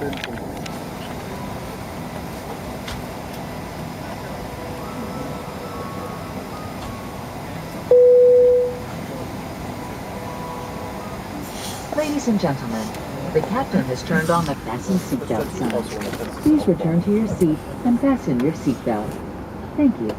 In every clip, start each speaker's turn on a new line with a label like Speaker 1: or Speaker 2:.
Speaker 1: Ladies and gentlemen, the captain has turned on the fasten seatbelt sign. Please return to your seat and fasten your seatbelt. Thank you.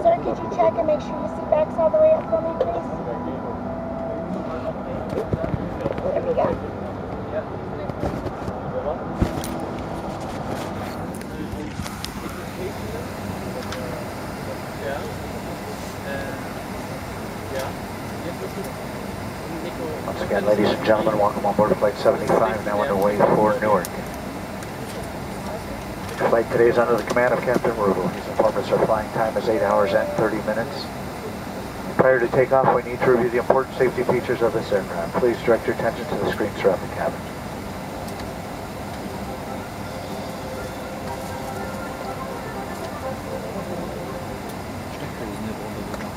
Speaker 2: Sir, could you check and make sure your seat back's all the way up for me, please? There we go.
Speaker 3: Once again, ladies and gentlemen, welcome on board Flight 75, now underway for Newark. Flight today is under the command of Captain Rubel. He's informed us our flying time is 8 hours and 30 minutes. Prior to takeoff, we need to review the important safety features of this aircraft. Please direct your attention to the screens throughout the cabin.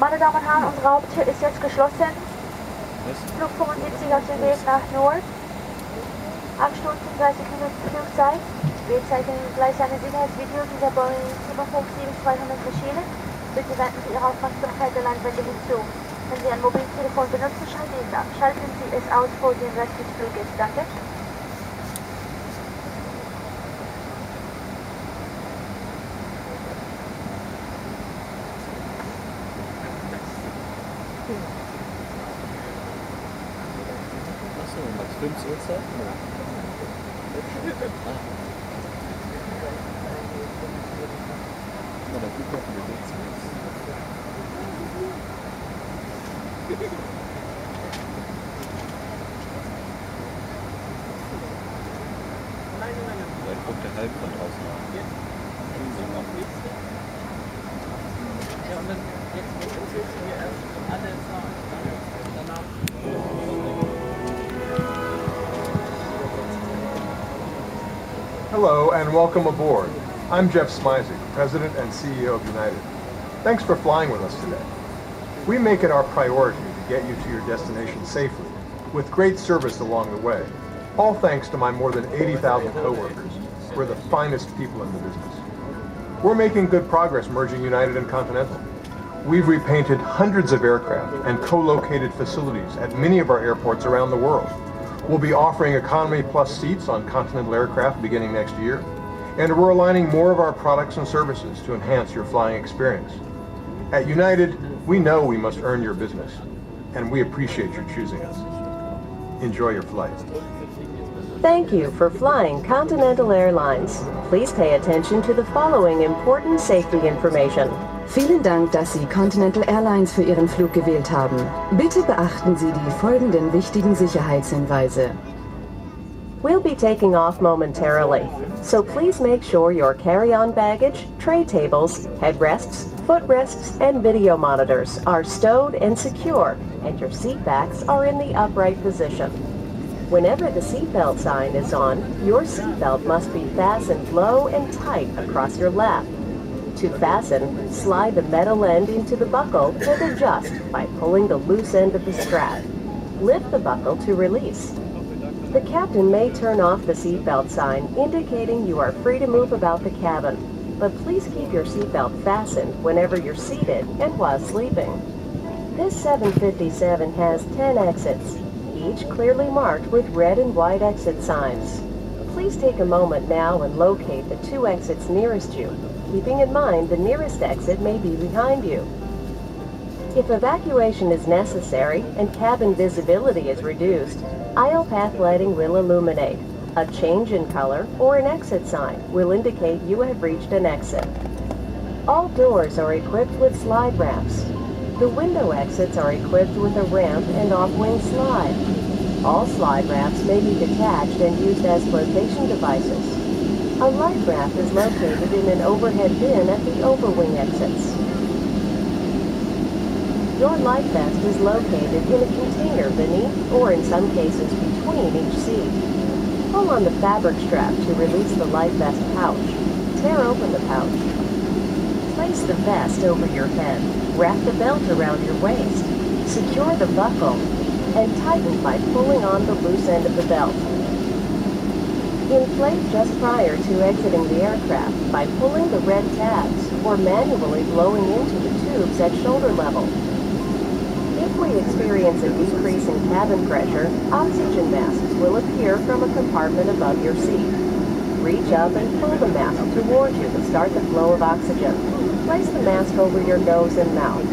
Speaker 2: Meine Damen und Herren, unsere Haupttür ist jetzt geschlossen. Flug 75 auf dem Weg nach Newark. 8 Stunden, 30 Minuten Flugzeit. Wir zeigen gleich ein Sicherheitsvideo dieser Boeing 757-200 Maschine. Bitte wenden Sie Ihre Aufmerksamkeit der Leinwände hinzu. Wenn Sie ein Mobiltelefon benutzen, schalten Sie es aus vor dem Rest des Fluges. Danke.
Speaker 4: Hello and welcome aboard. I'm Jeff Smisek, President and CEO of United. Thanks for flying with us today. We make it our priority to get you to your destination safely, with great service along the way. All thanks to my more than 80,000 coworkers. We're the finest people in the business. We're making good progress merging United and Continental. We've repainted hundreds of aircraft and co-located facilities at many of our airports around the world. We'll be offering Economy Plus seats on Continental aircraft beginning next year, and we're aligning more of our products and services to enhance your flying experience. At United, we know we must earn your business, and we appreciate your choosing us. Enjoy your flight.
Speaker 5: Thank you for flying Continental Airlines. Please pay attention to the following important safety information.
Speaker 1: Vielen Dank, dass Sie Continental Airlines für Ihren Flug gewählt haben. Bitte beachten Sie die folgenden wichtigen Sicherheitshinweise.
Speaker 5: We'll be taking off momentarily, so please make sure your carry-on baggage, tray tables, headrests, footrests, and video monitors are stowed and secure, and your seat backs are in the upright position. Whenever the seatbelt sign is on, your seatbelt must be fastened low and tight across your lap. To fasten, slide the metal end into the buckle and adjust by pulling the loose end of the strap. Lift the buckle to release. The captain may turn off the seatbelt sign, indicating you are free to move about the cabin, but please keep your seatbelt fastened whenever you're seated and while sleeping. This 757 has 10 exits, each clearly marked with red and white exit signs. Please take a moment now and locate the 2 exits nearest you, keeping in mind the nearest exit may be behind you. If evacuation is necessary and cabin visibility is reduced, aisle path lighting will illuminate. A change in color or an exit sign will indicate you have reached an exit. All doors are equipped with slide ramps. The window exits are equipped with a ramp and off-wing slide. All slide ramps may be detached and used as flotation devices. A light raft is located in an overhead bin at the overwing exits. Your life vest is located in a container beneath or in some cases between each seat. Pull on the fabric strap to release the life vest pouch. Tear open the pouch. Place the vest over your head. Wrap the belt around your waist. Secure the buckle and tighten by pulling on the loose end of the belt. Inflate just prior to exiting the aircraft by pulling the red tabs or manually blowing into the tubes at shoulder level. If we experience a decrease in cabin pressure, oxygen masks will appear from a compartment above your seat. Reach up and pull the mask towards you to start the flow of oxygen. Place the mask over your nose and mouth.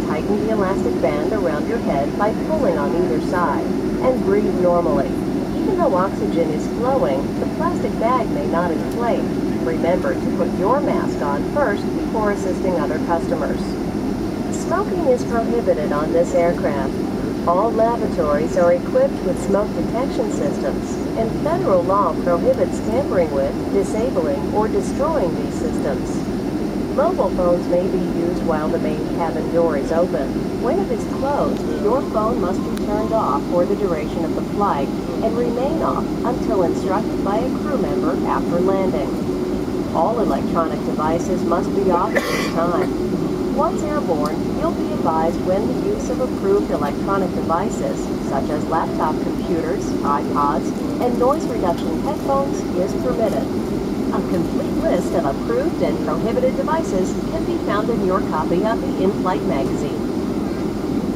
Speaker 5: Tighten the elastic band around your head by pulling on either side, and breathe normally. Even though oxygen is flowing, the plastic bag may not inflate. Remember to put your mask on first before assisting other customers. Smoking is prohibited on this aircraft. All lavatories are equipped with smoke detection systems, and federal law prohibits tampering with, disabling, or destroying these systems. Mobile phones may be used while the main cabin door is open. When it is closed, your phone must be turned off for the duration of the flight and remain off until instructed by a crew member after landing. All electronic devices must be off at this time. Once airborne, you'll be advised when the use of approved electronic devices, such as laptop computers, iPods, and noise reduction headphones, is permitted. A complete list of approved and prohibited devices can be found in your copy of the in-flight magazine.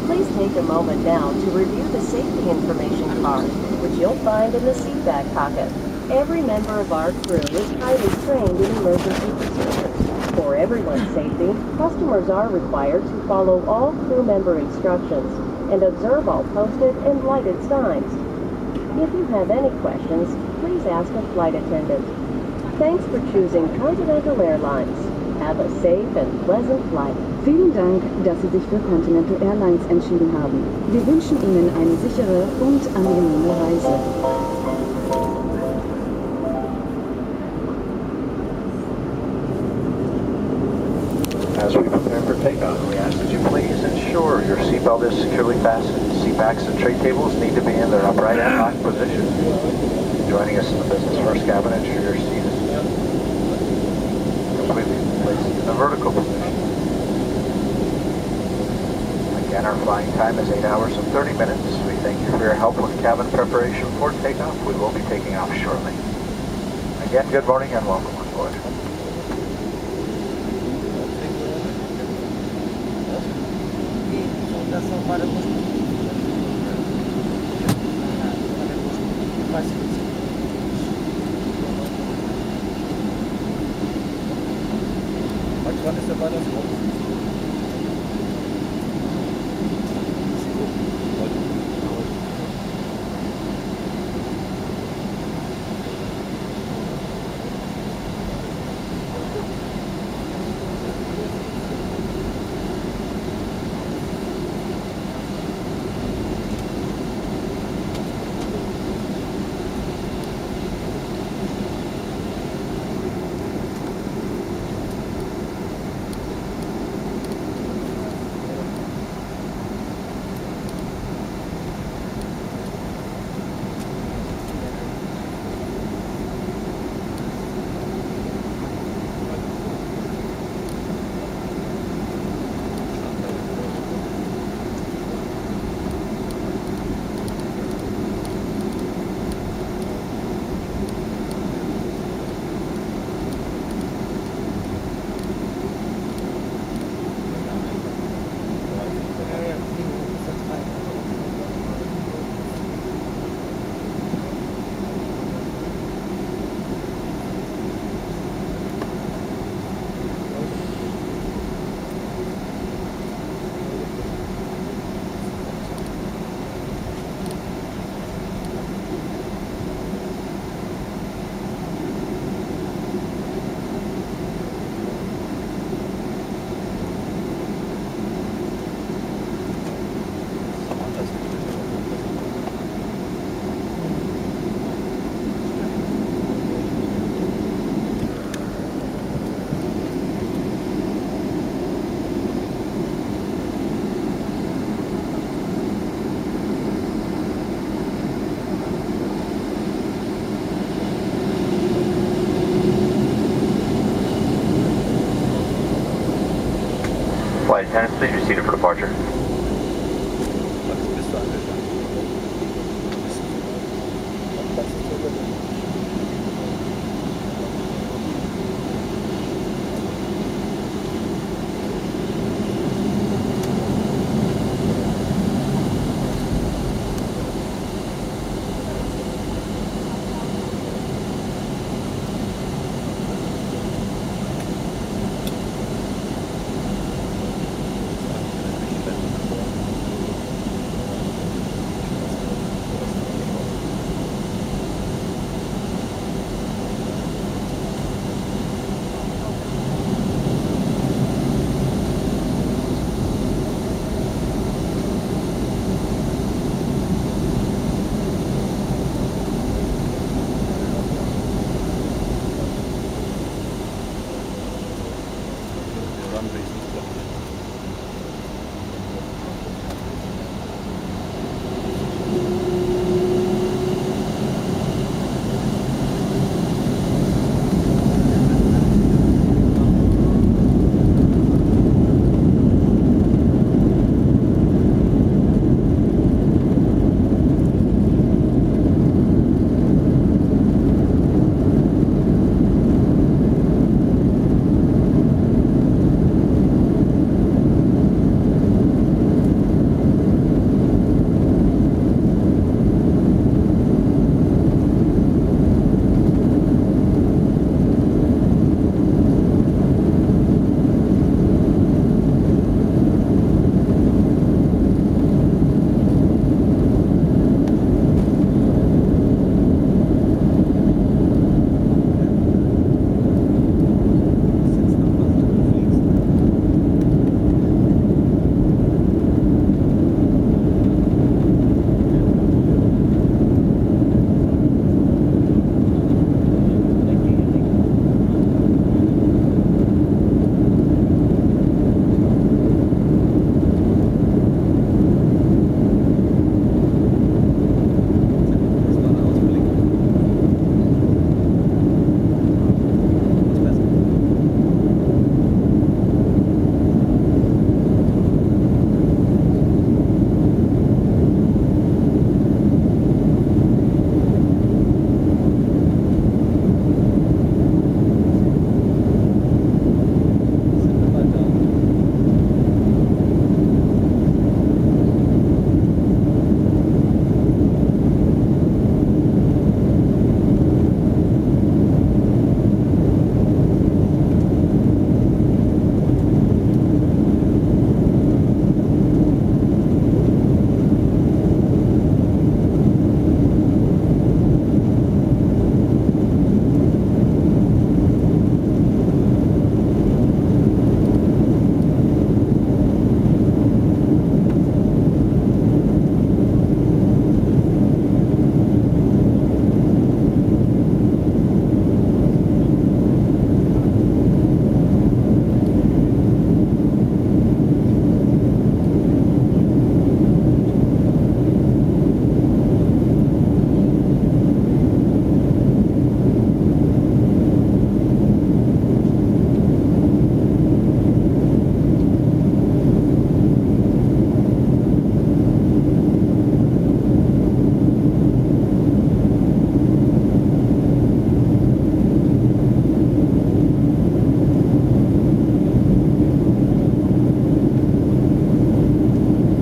Speaker 5: Please take a moment now to review the safety information card, which you'll find in the seat back pocket. Every member of our crew is highly trained in emergency procedures. For everyone's safety, customers are required to follow all crew member instructions and observe all posted and lighted signs. If you have any questions, please ask a flight attendant. Thanks for choosing Continental Airlines. Have a safe and pleasant flight.
Speaker 1: Vielen Dank, dass Sie sich für Continental Airlines entschieden haben. Wir wünschen Ihnen eine sichere und angenehme Reise.
Speaker 3: As we prepare for takeoff, we ask that you please ensure your seatbelt is securely fastened. Seat backs and tray tables need to be in their upright and locked position. Joining us in the business first cabin, ensure your seat is completely placed in the vertical position. Again, our flying time is 8 hours and 30 minutes. We thank you for your help with cabin preparation for takeoff. We will be taking off shortly. Again, good morning and welcome on board.
Speaker 6: Wann ist der Ball das los?
Speaker 7: flight attendants, please be seated for departure.